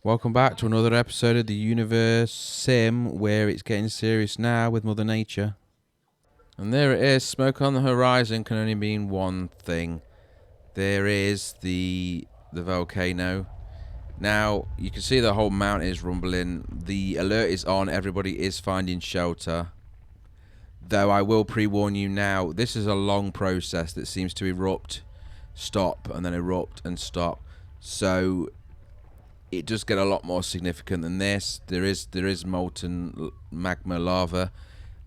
Welcome back to another episode of the Universim, where it's getting serious now with Mother Nature. And there it is, smoke on the horizon can only mean one thing. There is the volcano. Now, you can see the whole mountain is rumbling. The alert is on, everybody is finding shelter. Though I will pre-warn you now, this is a long process that seems to erupt, stop, and then erupt and stop. So it does get a lot more significant than this. There is molten magma lava.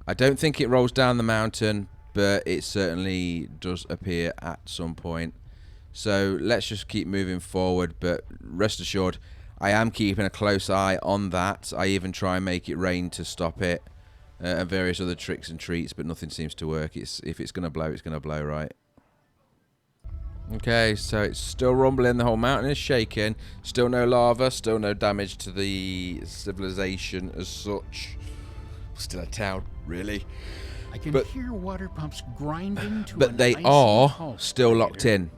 I don't think it rolls down the mountain, but it certainly does appear at some point. So let's just keep moving forward, but rest assured, I am keeping a close eye on that. I even try and make it rain to stop it, and various other tricks and treats, but nothing seems to work. If it's going to blow, it's going to blow, right? Okay, so it's still rumbling, the whole mountain is shaking, still no lava, still no damage to the civilization as such. Still a town, really. I can hear water pumps grinding to But an they icy are halt, still locked in.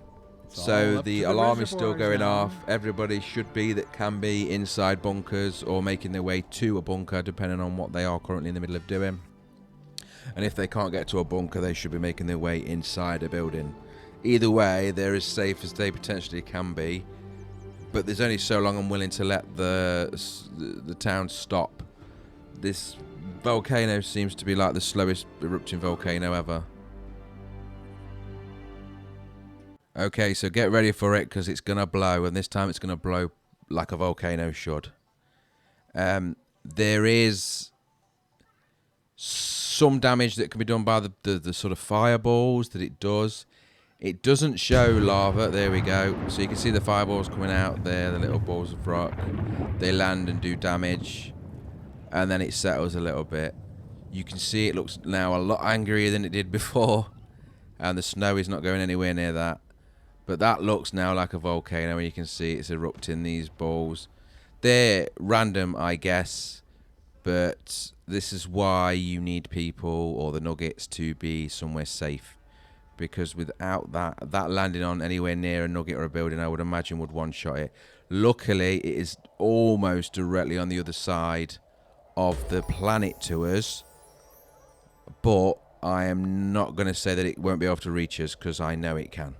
It's So all up the to alarm is still reservoirs going now. off. Everybody should be that can be inside bunkers or making their way to a bunker, depending on what they are currently in the middle of doing. And if they can't get to a bunker, they should be making their way inside a building. Either way, they're as safe as they potentially can be. But there's only so long I'm willing to let the town stop. This volcano seems to be like the slowest erupting volcano ever. Okay, so get ready for it, because it's going to blow, and this time it's going to blow like a volcano should. There is some damage that can be done by the sort of fireballs that it does. It doesn't show lava. There we go. So you can see the fireballs coming out there, the little balls of rock. They land and do damage, and then it settles a little bit. You can see it looks now a lot angrier than it did before, and the snow is not going anywhere near that. But that looks now like a volcano, and you can see it's erupting these balls. They're random, I guess, but this is why you need people or the nuggets to be somewhere safe. Because without that landing on anywhere near a nugget or a building, I would imagine would one-shot it. Luckily, it is almost directly on the other side of the planet to us. But I am not going to say that it won't be able to reach us, because I know it can.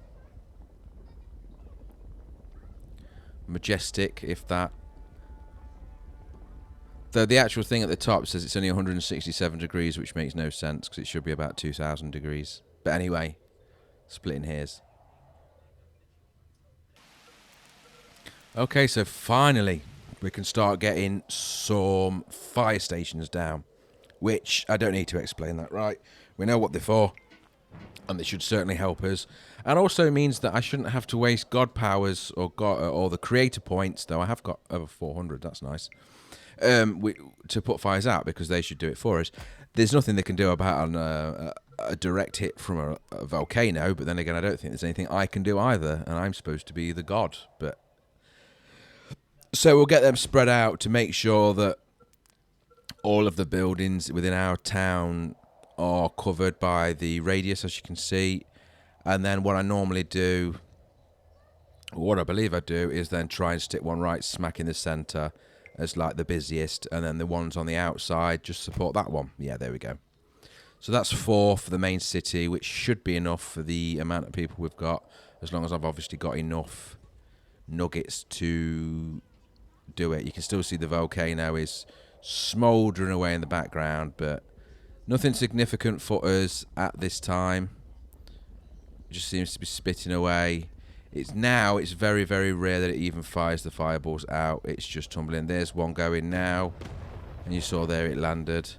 Majestic, if that. Though the actual thing at the top says it's only 167 degrees, which makes no sense, because it should be about 2,000 degrees. But anyway, splitting hairs. Okay, so finally we can start getting some fire stations down, which I don't need to explain that, right? We know what they're for, and they should certainly help us. And also means that I shouldn't have to waste God powers or the creator points, though I have got over 400, that's nice, to put fires out, because they should do it for us. There's nothing they can do about a direct hit from a volcano, but then again, I don't think there's anything I can do either, and I'm supposed to be the god. But so we'll get them spread out to make sure that all of the buildings within our town are covered by the radius, as you can see. And then what I normally do, what I believe I do, is then try and stick one right smack in the centre as like the busiest, and then the ones on the outside just support that one. Yeah, there we go. So that's 4 for the main city, which should be enough for the amount of people we've got, as long as I've obviously got enough nuggets to do it. You can still see the volcano is smouldering away in the background, but nothing significant for us at this time. It just seems to be spitting away. It's very, very rare that it even fires the fireballs out. It's just tumbling. There's one going now, and you saw there it landed.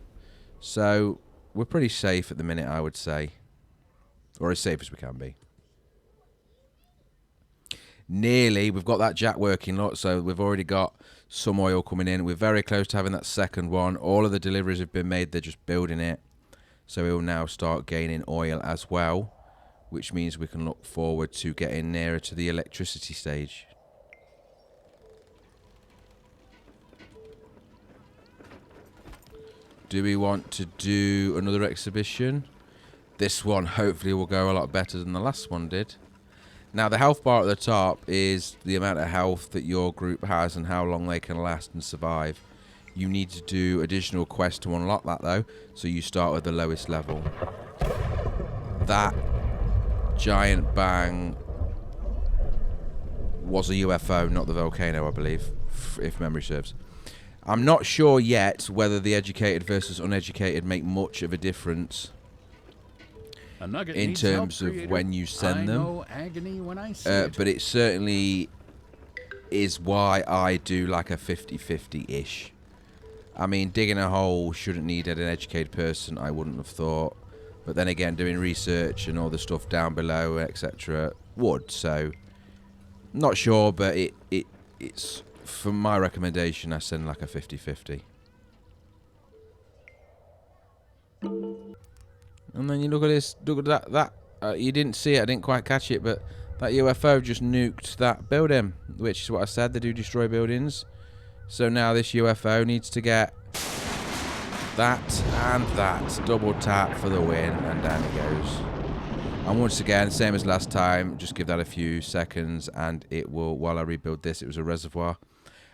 So we're pretty safe at the minute, I would say, or as safe as we can be. Nearly, we've got that jack working, look, so we've already got some oil coming in. We're very close to having that second one. All of the deliveries have been made, they're just building it. So we'll now start gaining oil as well, which means we can look forward to getting nearer to the electricity stage. Do we want to do another exhibition? This one hopefully will go a lot better than the last one did. Now, the health bar at the top is the amount of health that your group has and how long they can last and survive. You need to do additional quests to unlock that, though, so you start with the lowest level. That giant bang was a UFO, not the volcano, I believe, if memory serves. I'm not sure yet whether the educated versus uneducated make much of a difference in terms of when you send them. But it certainly is why I do like a 50-50-ish. I mean, digging a hole shouldn't need an educated person, I wouldn't have thought. But then again, doing research and all the stuff down below, etc., would. So, not sure, but it's for my recommendation, I send like a 50-50. And then you look at this, look at that. You didn't see it, I didn't quite catch it, but that UFO just nuked that building, which is what I said, they do destroy buildings. So now this UFO needs to get that and that. Double tap for the win, and down it goes. And once again, same as last time, just give that a few seconds, and it will, while I rebuild this, it was a reservoir.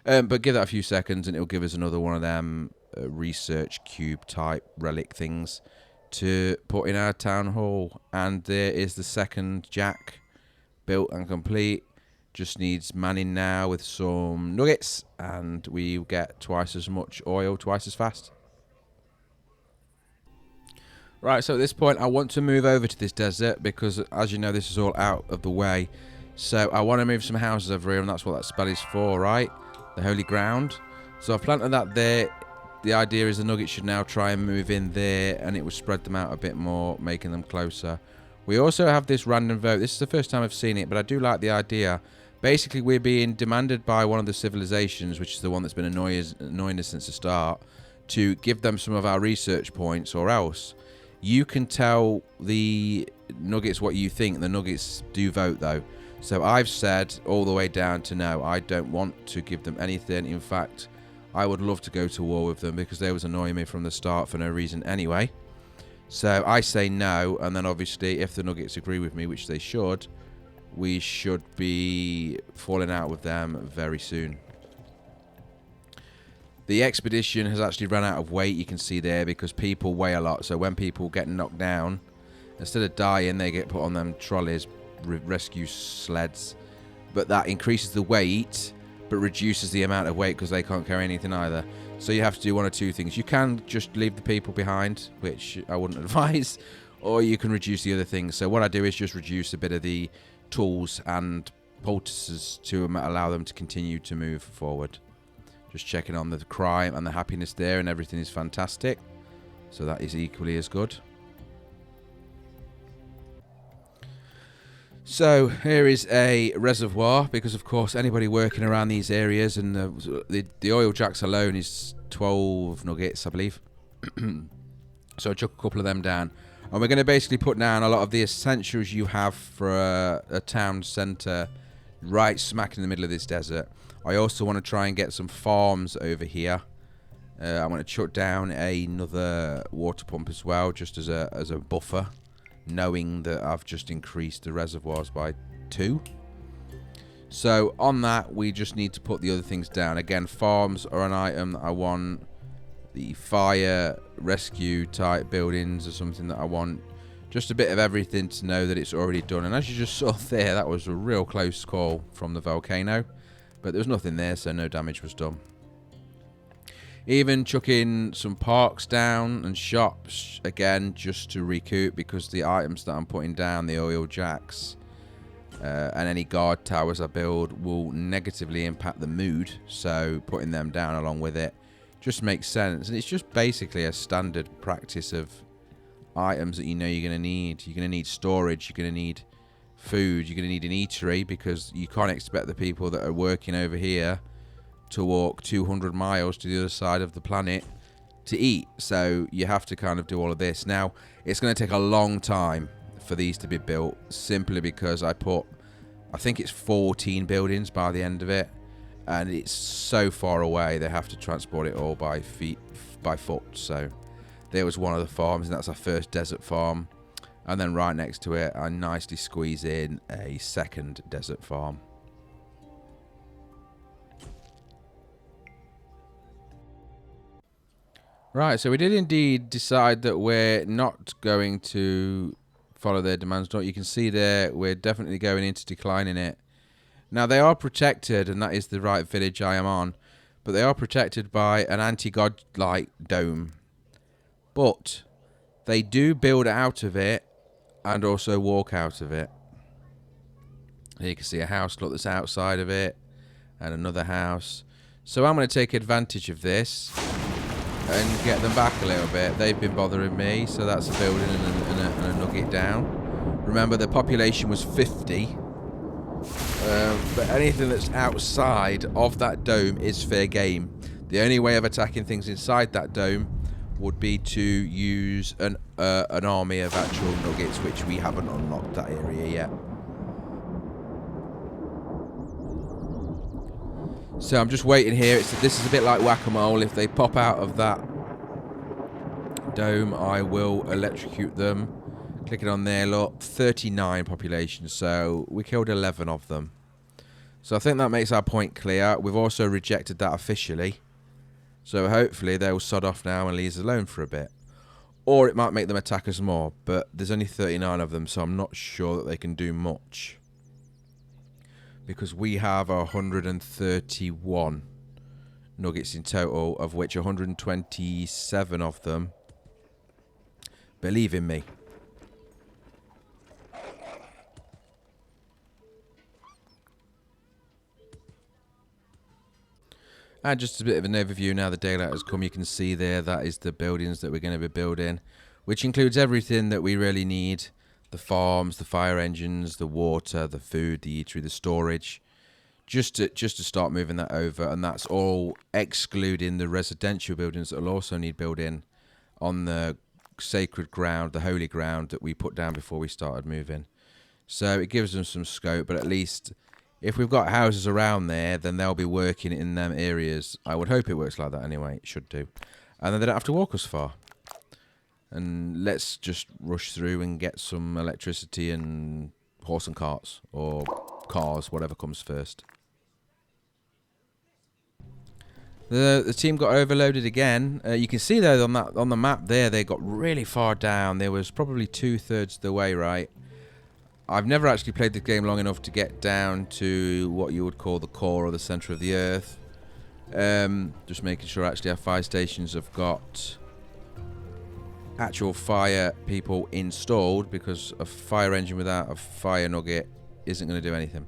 But give that a few seconds, and it'll give us another one of them research cube type relic things to put in our town hall. And there is the second jack built and complete. Just needs manning now with some nuggets, and we get twice as much oil twice as fast. Right, so at this point I want to move over to this desert because, as you know, this is all out of the way. So I want to move some houses over here, and that's what that spell is for, right? The holy ground. So I've planted that there. The idea is the nuggets should now try and move in there, and it will spread them out a bit more, making them closer. We also have this random vote. This is the first time I've seen it, but I do like the idea. Basically, we're being demanded by one of the civilizations, which is the one that's been annoying us since the start, to give them some of our research points, or else. You can tell the nuggets what you think. The nuggets do vote, though. So I've said all the way down to no, I don't want to give them anything. In fact, I would love to go to war with them because they was annoying me from the start for no reason anyway. So I say no, and then obviously if the nuggets agree with me, which they should, we should be falling out with them very soon. The expedition has actually run out of weight, you can see there, because people weigh a lot. So when people get knocked down, instead of dying, they get put on them trolleys, rescue sleds. But that increases the weight, but reduces the amount of weight because they can't carry anything either. So you have to do one or two things. You can just leave the people behind, which I wouldn't advise, or you can reduce the other things. So what I do is just reduce a bit of the tools and poultices to allow them to continue to move forward. Just checking on the crime and the happiness there, and everything is fantastic. So that is equally as good. So here is a reservoir, because of course anybody working around these areas, and the oil jacks alone is 12 nuggets, I believe. So I chuck a couple of them down. And we're going to basically put down a lot of the essentials you have for a town centre right smack in the middle of this desert. I also want to try and get some farms over here. I want to chuck down another water pump as well, just as a buffer, knowing that I've just increased the reservoirs by 2. So on that, we just need to put the other things down. Again, farms are an item that I want. The fire rescue type buildings are something that I want. Just a bit of everything to know that it's already done. And as you just saw there, that was a real close call from the volcano. But there was nothing there, so no damage was done. Even chucking some parks down and shops, again, just to recoup, because the items that I'm putting down, the oil jacks, and any guard towers I build will negatively impact the mood. So putting them down along with it just makes sense. And it's just basically a standard practice of items that you know you're going to need. You're going to need storage, you're going to need food, you're going to need an eatery, because you can't expect the people that are working over here to walk 200 miles to the other side of the planet to eat. So you have to kind of do all of this. Now, it's going to take a long time for these to be built, simply because I think it's 14 buildings by the end of it, and it's so far away they have to transport it all by foot. So there was one of the farms, and that's our first desert farm. And then right next to it, I nicely squeeze in a second desert farm. Right, so we did indeed decide that we're not going to follow their demands. You can see there, we're definitely going into declining it. Now, they are protected, and that is the right village I am on, but they are protected by an anti-god-like dome. But they do build out of it and also walk out of it. Here you can see a house, look, that's outside of it, and another house. So I'm going to take advantage of this and get them back a little bit. They've been bothering me, so that's a building and a nugget down. Remember, the population was 50. But anything that's outside of that dome is fair game. The only way of attacking things inside that dome would be to use an army of actual nuggets, which we haven't unlocked that area yet. So I'm just waiting here. This is a bit like whack-a-mole. If they pop out of that dome, I will electrocute them. Clicking on there, look, 39 population, so we killed 11 of them. So I think that makes our point clear. We've also rejected that officially. So hopefully they'll sod off now and leave us alone for a bit. Or it might make them attack us more, but there's only 39 of them, so I'm not sure that they can do much. Because we have 131 nuggets in total, of which 127 of them believe in me. And just a bit of an overview now the daylight has come. You can see there, that is the buildings that we're going to be building, which includes everything that we really need. The farms, the fire engines, the water, the food, the eatery, the storage. Just to start moving that over, and that's all excluding the residential buildings that will also need building on the sacred ground, the holy ground that we put down before we started moving. So it gives them some scope, but at least if we've got houses around there, then they'll be working in them areas. I would hope it works like that anyway. It should do. And then they don't have to walk as far. And let's just rush through and get some electricity and horse and carts. Or cars, whatever comes first. The team got overloaded again. You can see there on the map there, they got really far down. There was probably 2/3 of the way, right? I've never actually played this game long enough to get down to what you would call the core or the center of the earth. Just making sure actually our fire stations have got actual fire people installed, because a fire engine without a fire nugget isn't going to do anything.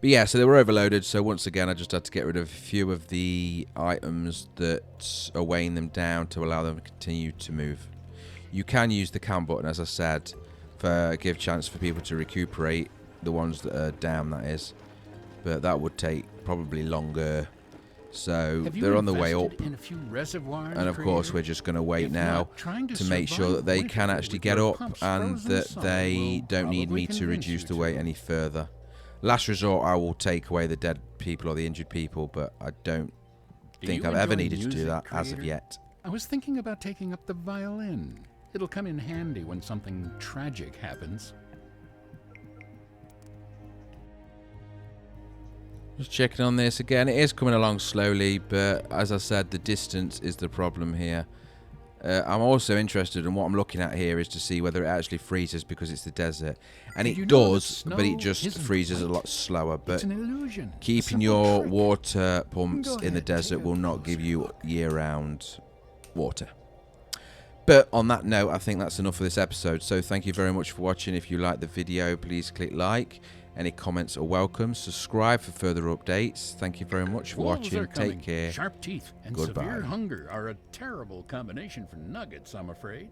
But yeah, so they were overloaded, so once again I just had to get rid of a few of the items that are weighing them down to allow them to continue to move. You can use the camp button, as I said, for give chance for people to recuperate, the ones that are down, that is. But that would take probably longer. So they're on the way up. And of course we're just going to wait now to make sure that they can actually get up and that they don't need me to reduce the weight any further. Last resort, I will take away the dead people or the injured people, but I don't think I've ever needed to do that as of yet. I was thinking about taking up the violin. It'll come in handy when something tragic happens. Just checking on this again. It is coming along slowly, but as I said, the distance is the problem here. I'm also interested in what I'm looking at here is to see whether it actually freezes because it's the desert. And it does, but it just freezes a lot slower. But keeping your water pumps in the desert will not give you year-round water. But on that note, I think that's enough for this episode. So thank you very much for watching. If you liked the video, please click like. Any comments are welcome. Subscribe for further updates. Thank you very much for watching. Take care. Sharp teeth and Goodbye. severe hunger are a terrible combination for nuggets, I'm afraid.